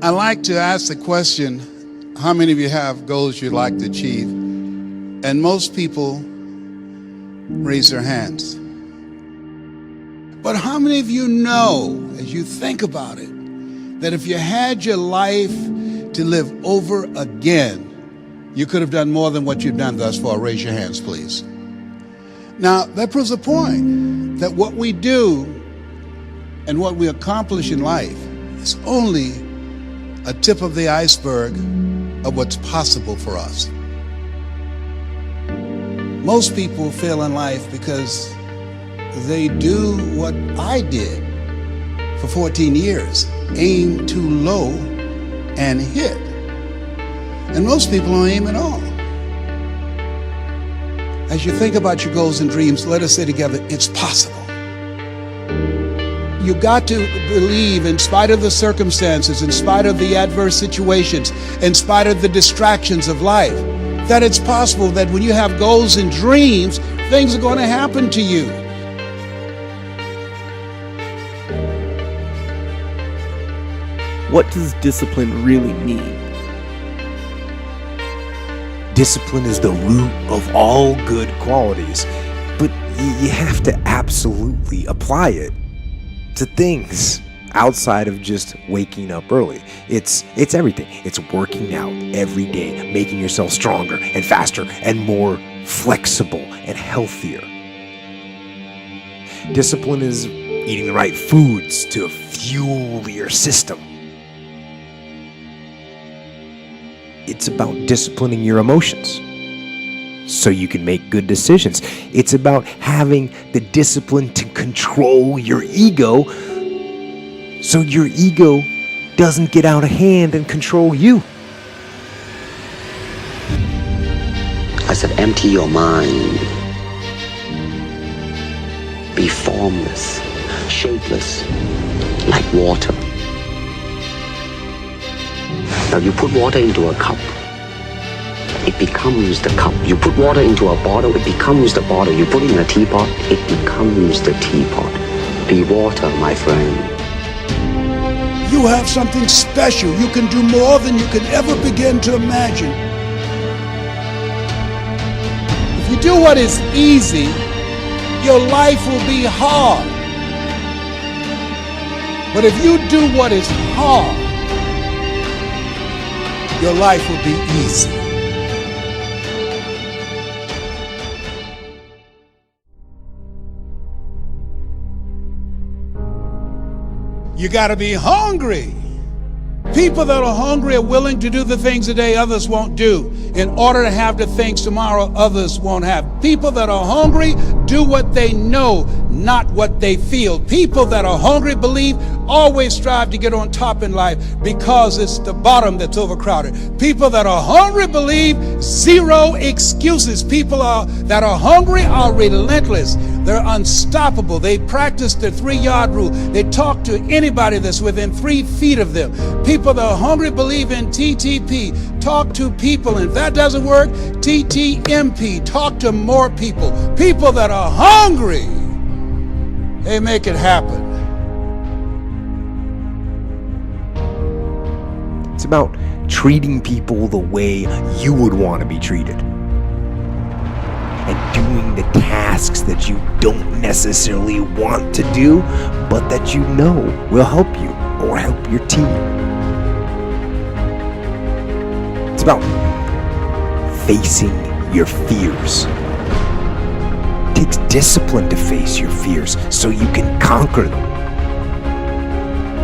I like to ask the question, how many of you have goals you'd like to achieve? And most people raise their hands. But how many of you know, as you think about it, that if you had your life to live over again, you could have done more than what you've done thus far? Raise your hands, please. Now, that proves a point that what we do and what we accomplish in life is only a tip of the iceberg of what's possible for us. Most people fail in life because they do what I did for 14 years, aim too low and hit. And most people don't aim at all. As you think about your goals and dreams, let us say together, it's possible. You got to believe, in spite of the circumstances, in spite of the adverse situations, in spite of the distractions of life, that it's possible that when you have goals and dreams, things are going to happen to you. What does discipline really mean? Discipline is the root of all good qualities, but you have to absolutely apply it to things outside of just waking up early. It's everything. It's working out every day, making yourself stronger and faster and more flexible and healthier. Discipline is eating the right foods to fuel your system. It's about disciplining your emotions so you can make good decisions. It's about having the discipline to control your ego so your ego doesn't get out of hand and control you. I said, empty your mind. Be formless, shapeless, like water. Now you put water into a cup, it becomes the cup. You put water into a bottle, it becomes the bottle. You put it in a teapot, it becomes the teapot. Be water, my friend. You have something special. You can do more than you can ever begin to imagine. If you do what is easy, your life will be hard. But if you do what is hard, your life will be easy. You got to be hungry. People that are hungry are willing to do the things today others won't do in order to have the things tomorrow others won't have. People that are hungry do what they know, not what they feel. People that are hungry believe, always strive to get on top in life because it's the bottom that's overcrowded. People that are hungry believe, zero excuses. People that are hungry are relentless. They're unstoppable. They practice the 3-yard rule. They talk to anybody that's within 3 feet of them. People that are hungry believe in TTP. Talk to people. And if that doesn't work, TTMP. Talk to more people. People that are hungry, they make it happen. It's about treating people the way you would want to be treated. And doing the tasks that you don't necessarily want to do, but that you know will help you or help your team. It's about facing your fears. It takes discipline to face your fears so you can conquer them.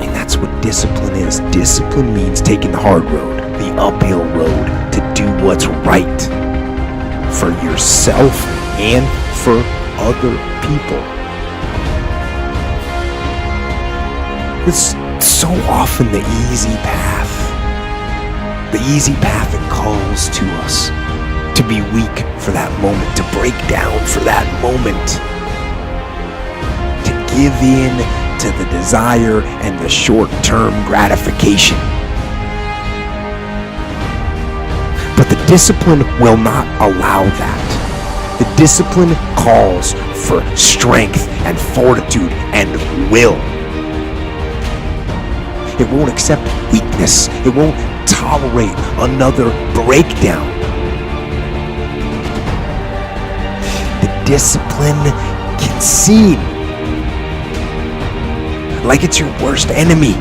And that's what discipline is. Discipline means taking the hard road, the uphill road, to do what's right for yourself and for other people. It's so often the easy path. The easy path that calls to us to be weak for that moment, to break down for that moment, to give in to the desire and the short-term gratification. But the discipline will not allow that. The discipline calls for strength and fortitude and will. It won't accept weakness. It won't tolerate another breakdown. The discipline can seem like it's your worst enemy.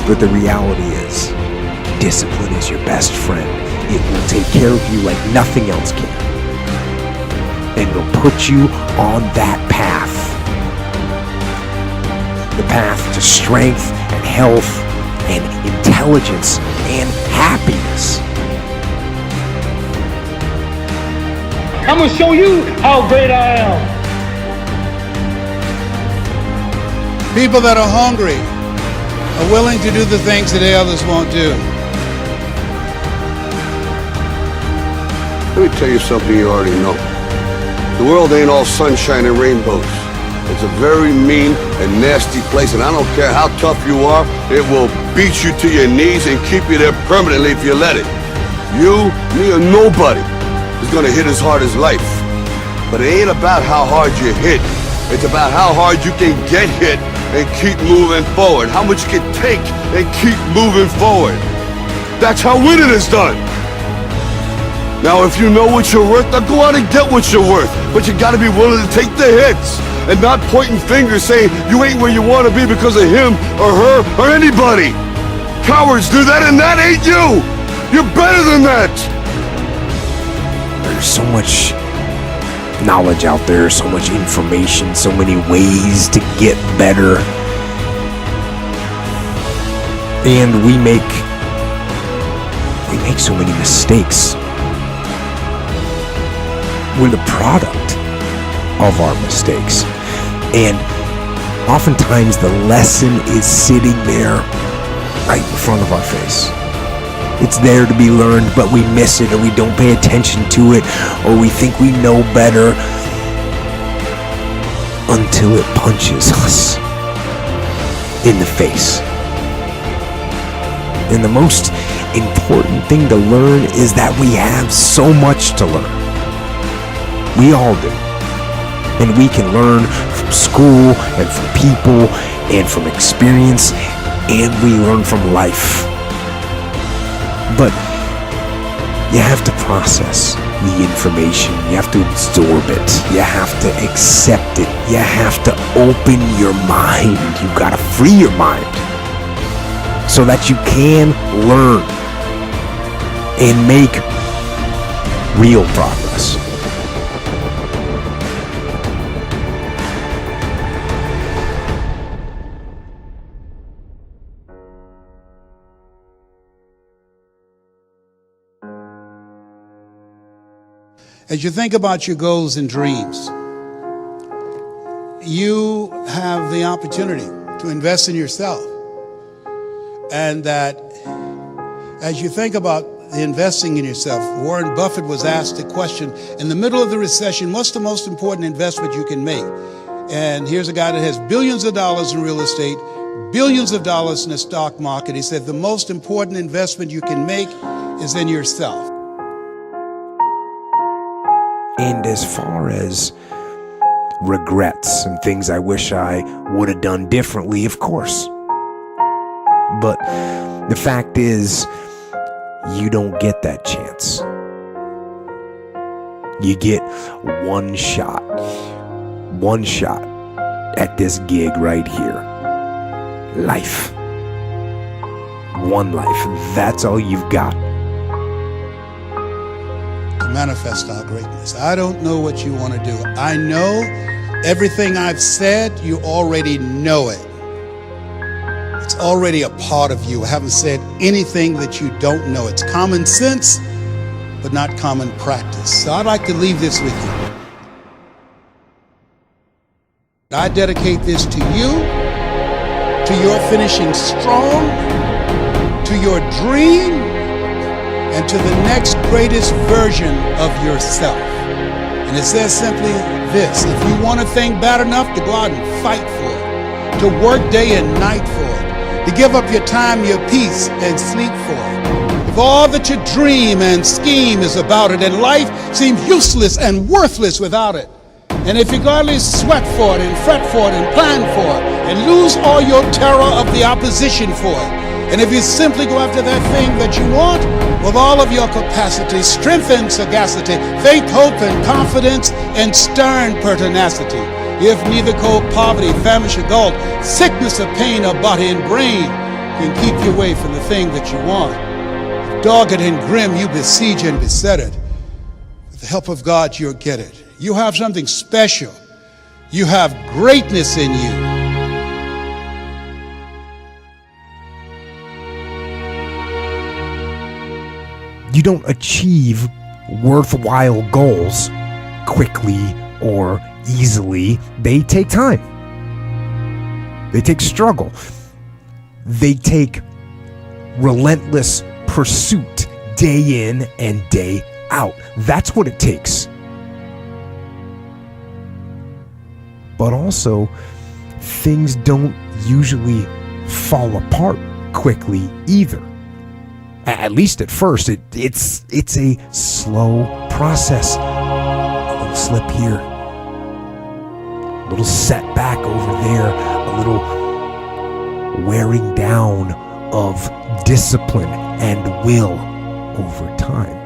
But the reality is, discipline is your best friend. It will take care of you like nothing else can. And will put you on that path. The path to strength and health and intelligence and happiness. I'm gonna show you how great I am. People that are hungry are willing to do the things that others won't do. Let me tell you something you already know. The world ain't all sunshine and rainbows. It's a very mean and nasty place, and I don't care how tough you are, it will beat you to your knees and keep you there permanently if you let it. You, me, or nobody is gonna hit as hard as life. But it ain't about how hard you hit. It's about how hard you can get hit and keep moving forward. How much you can take and keep moving forward. That's how winning is done. Now, if you know what you're worth, now go out and get what you're worth. But you gotta be willing to take the hits and not pointing fingers saying you ain't where you wanna be because of him or her or anybody. Cowards do that, and that ain't you. You're better than that. There's so much knowledge out there, so much information, so many ways to get better. And we make so many mistakes. We're the product of our mistakes. And oftentimes the lesson is sitting there right in front of our face. It's there to be learned, but we miss it, or we don't pay attention to it, or we think we know better until it punches us in the face. And the most important thing to learn is that we have so much to learn. We all do. And we can learn from school and from people and from experience, and we learn from life. But you have to process the information. You have to absorb it. You have to accept it. You have to open your mind. You gotta free your mind so that you can learn and make real progress. As you think about your goals and dreams, you have the opportunity to invest in yourself. And that as you think about investing in yourself, Warren Buffett was asked the question, in the middle of the recession, what's the most important investment you can make? And here's a guy that has billions of dollars in real estate, billions of dollars in the stock market. He said the most important investment you can make is in yourself. And as far as regrets and things I wish I would have done differently, of course. But the fact is, you don't get that chance. You get one shot at this gig right here. Life. One life. That's all you've got. Manifest our greatness. I don't know what you want to do. I know everything I've said, you already know it. It's already a part of you. I haven't said anything that you don't know. It's common sense, but not common practice. So I'd like to leave this with you. I dedicate this to you, to your finishing strong, to your dream, and to the next greatest version of yourself. And it says simply this: if you want a thing bad enough, to go out and fight for it, to work day and night for it, to give up your time, your peace, and sleep for it. If all that you dream and scheme is about it, and life seems useless and worthless without it, And if you gladly sweat for it and fret for it and plan for it and lose all your terror of the opposition for it, and if you simply go after that thing that you want with all of your capacity, strength and sagacity, faith, hope, and confidence, and stern pertinacity, if neither cold poverty, famish, or gulf, sickness or pain of body and brain can keep you away from the thing that you want, dogged and grim, you besiege and beset it. With the help of God, you'll get it. You have something special. You have greatness in you. You don't achieve worthwhile goals quickly or easily. They take time. They take struggle. They take relentless pursuit day in and day out. That's what it takes. But also, things don't usually fall apart quickly either. At least at first, it's a slow process. A little slip here, a little setback over there, a little wearing down of discipline and will over time.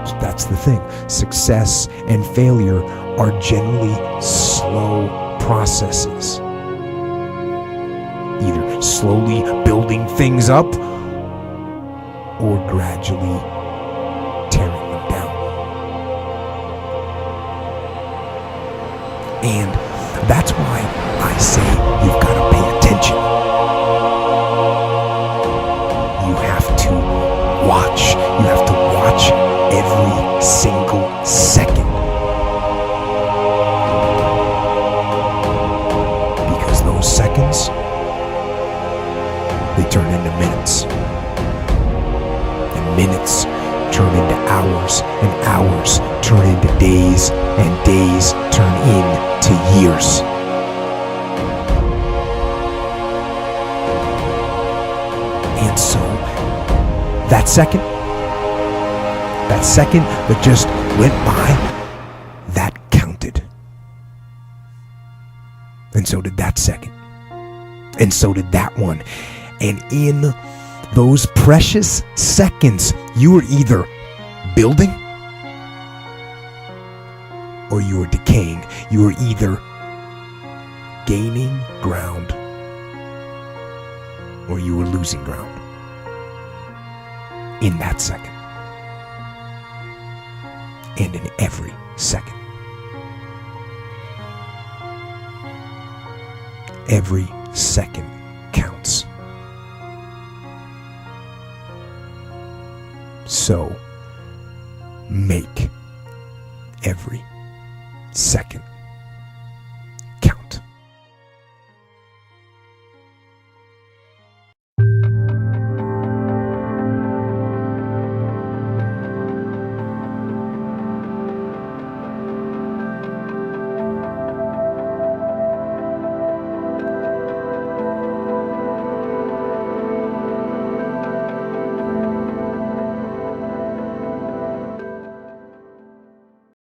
So that's the thing. Success and failure are generally slow processes. Either slowly building things up or gradually tearing them down. And that's why I say you've got to pay attention. You have to watch. You have to watch every single second. Because those seconds, they turn into minutes. And minutes turn into hours. And hours turn into days. And days turn into years. And so, that second that just went by, that counted. And so did that second. And so did that one. And in those precious seconds, you were either building or you were decaying. You were either gaining ground or you were losing ground in that second. And in every second. Every second counts. So, make every second